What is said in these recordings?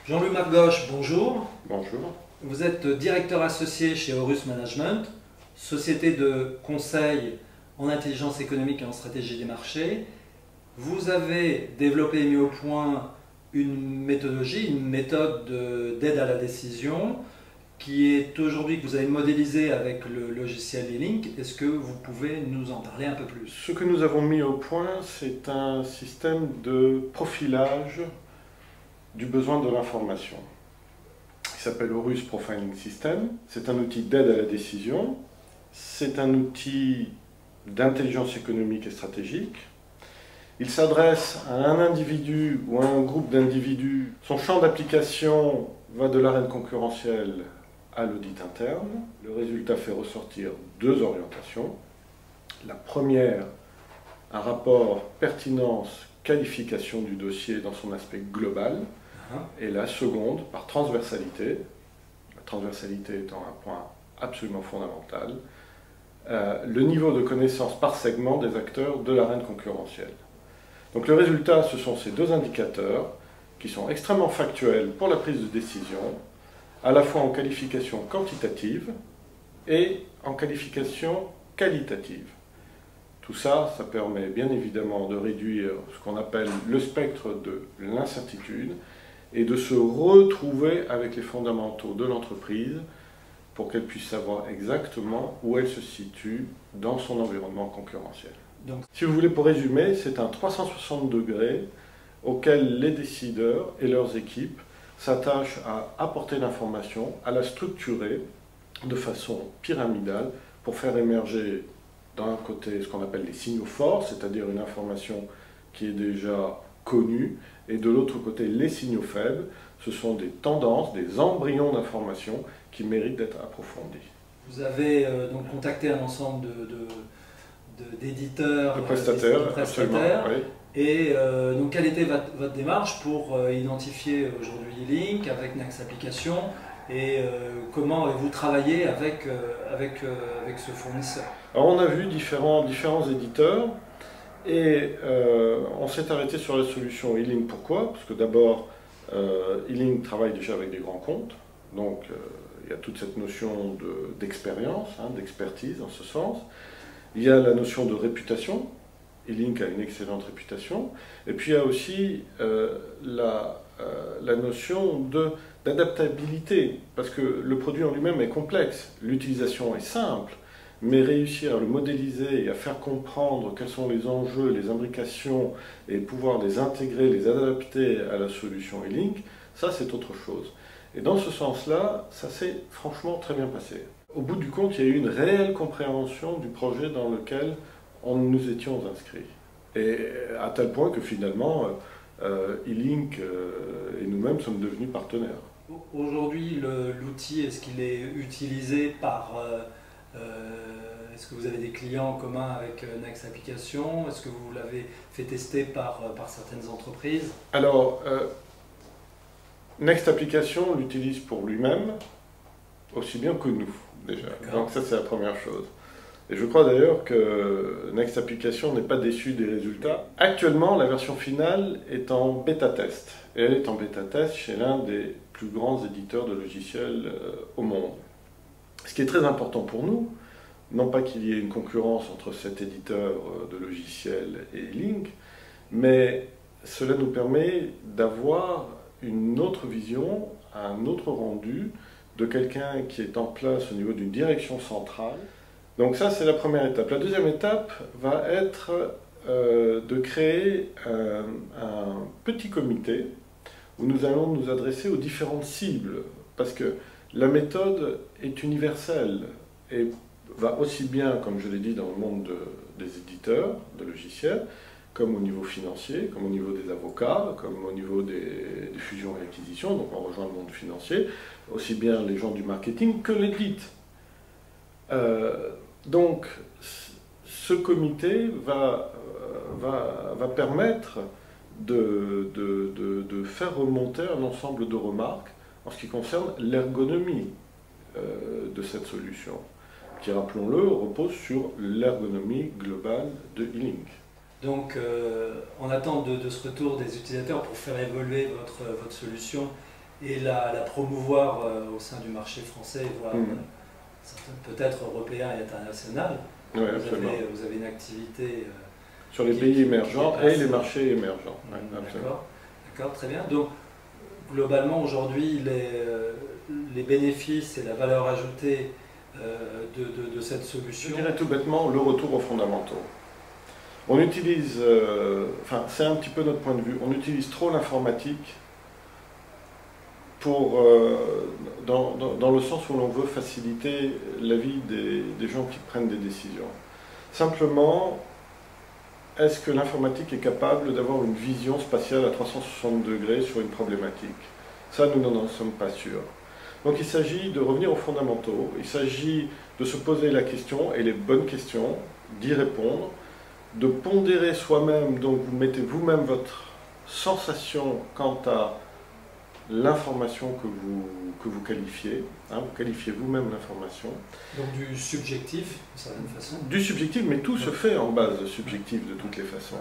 Jean-Louis Margoche, bonjour. Bonjour. Vous êtes directeur associé chez Horus Management, société de conseil en intelligence économique et en stratégie des marchés. Vous avez développé et mis au point une méthodologie, une méthode d'aide à la décision qui est aujourd'hui que vous avez modélisée avec le logiciel E-Link. Est-ce que vous pouvez nous en parler un peu plus? Ce que nous avons mis au point, c'est un système de profilage du besoin de l'information. Il s'appelle Horus Profiling System. C'est un outil d'aide à la décision. C'est un outil d'intelligence économique et stratégique. Il s'adresse à un individu ou à un groupe d'individus. Son champ d'application va de l'arène concurrentielle à l'audit interne. Le résultat fait ressortir deux orientations. La première, un rapport pertinence-qualification du dossier dans son aspect global. Et la seconde, par transversalité, la transversalité étant un point absolument fondamental, le niveau de connaissance par segment des acteurs de l'arène concurrentielle. Donc le résultat, ce sont ces deux indicateurs qui sont extrêmement factuels pour la prise de décision, à la fois en qualification quantitative et en qualification qualitative. Tout ça, ça permet bien évidemment de réduire ce qu'on appelle le spectre de l'incertitude et de se retrouver avec les fondamentaux de l'entreprise pour qu'elle puisse savoir exactement où elle se situe dans son environnement concurrentiel. Donc, si vous voulez, pour résumer, c'est un 360 degrés auquel les décideurs et leurs équipes s'attachent à apporter l'information, à la structurer de façon pyramidale pour faire émerger d'un côté ce qu'on appelle les signaux forts, c'est-à-dire une information qui est déjà connue, et de l'autre côté les signaux faibles, ce sont des tendances, des embryons d'informations qui méritent d'être approfondis. Vous avez donc contacté un ensemble d'éditeurs, de prestataires, oui. Et donc quelle était votre démarche pour identifier aujourd'hui E-Link avec Next Application et comment avez-vous travaillé avec ce fournisseur? Alors on a vu différents éditeurs et on s'est arrêté sur la solution E-Link. Pourquoi? Parce que d'abord, E-Link travaille déjà avec des grands comptes, donc il y a toute cette notion d'expérience, d'expertise en ce sens. Il y a la notion de réputation. E-Link a une excellente réputation. Et puis il y a aussi la notion d'adaptabilité, parce que le produit en lui-même est complexe. L'utilisation est simple, mais réussir à le modéliser et à faire comprendre quels sont les enjeux, les imbrications, et pouvoir les intégrer, les adapter à la solution E-Link, ça c'est autre chose. Et dans ce sens-là, ça s'est franchement très bien passé. Au bout du compte, il y a eu une réelle compréhension du projet dans lequel nous étions inscrits. Et à tel point que finalement, E-Link et nous-mêmes sommes devenus partenaires. Aujourd'hui, l'outil, est-ce qu'il est utilisé par... est-ce que vous avez des clients en commun avec Next Application? Est-ce que vous l'avez fait tester par certaines entreprises? Alors, Next Application l'utilise pour lui-même, aussi bien que nous, déjà. Donc ça, c'est la première chose. Et je crois d'ailleurs que Next Application n'est pas déçu des résultats. Actuellement, la version finale est en bêta-test. Et elle est en bêta-test chez l'un des plus grands éditeurs de logiciels au monde. Ce qui est très important pour nous, non pas qu'il y ait une concurrence entre cet éditeur de logiciels et E-Link, mais cela nous permet d'avoir une autre vision, un autre rendu de quelqu'un qui est en place au niveau d'une direction centrale. Donc ça, c'est la première étape. La deuxième étape va être de créer un petit comité où nous allons nous adresser aux différentes cibles, parce que la méthode est universelle et va aussi bien, comme je l'ai dit, dans le monde des éditeurs de logiciels, comme au niveau financier, comme au niveau des avocats, comme au niveau des fusions et acquisitions, donc on rejoint le monde financier, aussi bien les gens du marketing que l'audit. Donc, ce comité va permettre de faire remonter un ensemble de remarques en ce qui concerne l'ergonomie de cette solution, qui, rappelons-le, repose sur l'ergonomie globale de E-Link. Donc, en attente de ce retour des utilisateurs pour faire évoluer votre solution et la promouvoir au sein du marché français, voire peut-être européen et international. Oui, absolument. Vous avez une activité sur les pays émergents et les marchés émergents. D'accord, très bien. Donc, globalement, aujourd'hui, les bénéfices et la valeur ajoutée de cette solution... Je dirais tout bêtement le retour aux fondamentaux. On utilise, c'est un petit peu notre point de vue, on utilise trop l'informatique dans le sens où l'on veut faciliter la vie des gens qui prennent des décisions. Simplement, est-ce que l'informatique est capable d'avoir une vision spatiale à 360 degrés sur une problématique? Ça, nous n'en sommes pas sûrs. Donc il s'agit de revenir aux fondamentaux, il s'agit de se poser la question, et les bonnes questions, d'y répondre, de pondérer soi-même, donc vous mettez vous-même votre sensation quant à l'information que vous qualifiez, vous qualifiez vous-même l'information. Donc du subjectif, d'une certaine façon. Du subjectif, mais tout se fait en base de subjectif de toutes les façons.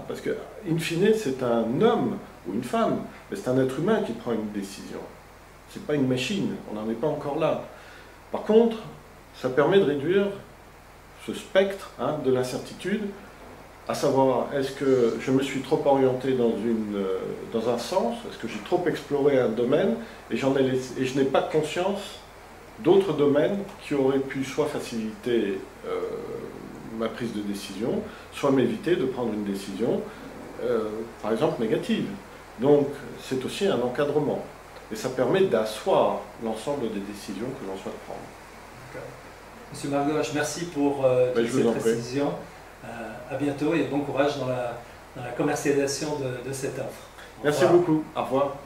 Parce que, in fine, c'est un homme ou une femme, mais c'est un être humain qui prend une décision. C'est pas une machine, on n'en est pas encore là. Par contre, ça permet de réduire ce spectre de l'incertitude, à savoir, est-ce que je me suis trop orienté dans un sens, est-ce que j'ai trop exploré un domaine, et je n'ai pas conscience d'autres domaines qui auraient pu soit faciliter ma prise de décision, soit m'éviter de prendre une décision, par exemple, négative. Donc, c'est aussi un encadrement. Et ça permet d'asseoir l'ensemble des décisions que l'on souhaite prendre. Monsieur Margoche, merci pour toutes ces précisions. À bientôt et bon courage dans la commercialisation de cette offre. Merci beaucoup. Au revoir.